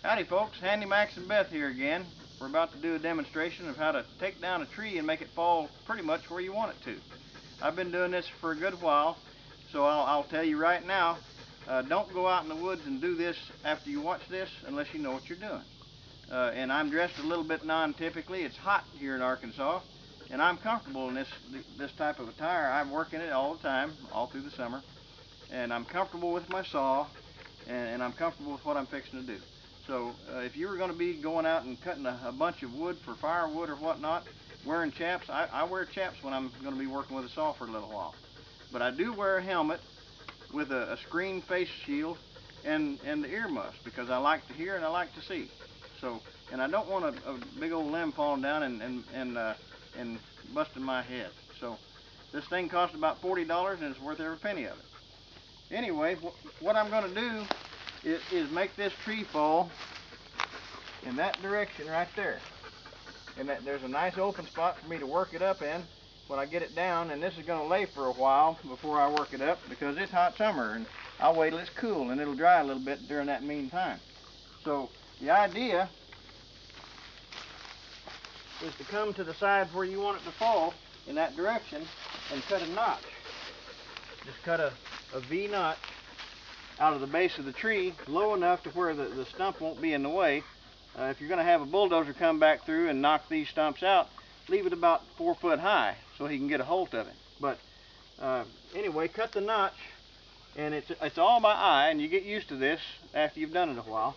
Howdy folks, HandyMaxx and Beth here again. We're about to do a demonstration of how to take down a tree and make it fall pretty much where you want it to. I've been doing this for a good while, so I'll tell you right now, don't go out in the woods and do this after you watch this unless you know what you're doing. And I'm dressed a little bit non-typically. It's hot here in Arkansas, and I'm comfortable in this type of attire. I work in it all the time, all through the summer, and I'm comfortable with my saw, and I'm comfortable with what I'm fixing to do. So if you were going to be going out and cutting a bunch of wood for firewood or whatnot, wearing chaps, I wear chaps when I'm going to be working with a saw for a little while. But I do wear a helmet with a screen face shield and the ear muffs, because I like to hear and I like to see. So, and I don't want a big old limb falling down and busting my head. So this thing cost about $40 and it's worth every penny of it. Anyway, what I'm going to do is make this tree fall in that direction right there, and there's a nice open spot for me to work it up in when I get it down. And this is going to lay for a while before I work it up, because it's hot summer and I'll wait till it's cool and it'll dry a little bit during that meantime. So the idea is to come to the sides where you want it to fall in that direction and cut a notch. Just cut a V notch out of the base of the tree, low enough to where the stump won't be in the way. If you're going to have a bulldozer come back through and knock these stumps out, leave it about 4 foot high so he can get a hold of it. But anyway, cut the notch, and it's all by eye, and you get used to this after you've done it a while.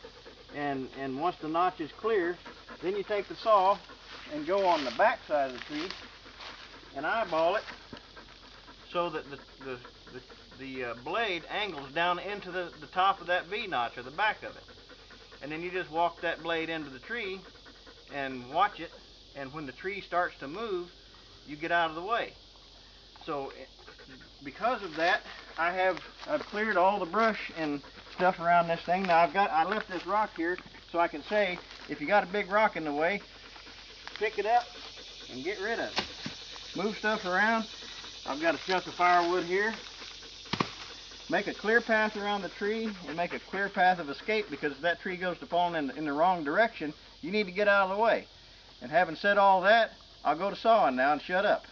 And once the notch is clear, then you take the saw and go on the back side of the tree and eyeball it so that the blade angles down into the top of that V notch, or the back of it. And then you just walk that blade into the tree and watch it, and when the tree starts to move, you get out of the way. So because of that, I've cleared all the brush and stuff around this thing. Now I left this rock here so I can say, if you got a big rock in the way, pick it up and get rid of it. Move stuff around. I've got a chunk of firewood here. Make a clear path around the tree and make a clear path of escape, because if that tree goes to falling in the wrong direction, you need to get out of the way. And having said all that, I'll go to sawing now and shut up.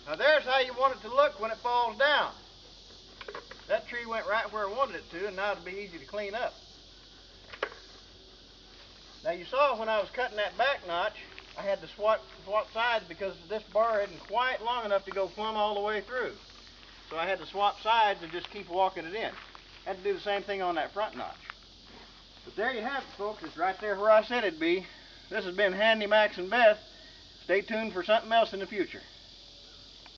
Now there's how you want it to look when it falls down. That tree went right where I wanted it to, and now it'll be easy to clean up. Now you saw when I was cutting that back notch, I had to swap sides because this bar isn't quite long enough to go plumb all the way through. So I had to swap sides and just keep walking it in. Had to do the same thing on that front notch. But there you have it, folks. It's right there where I said it'd be. This has been HandyMaxx and Beth. Stay tuned for something else in the future.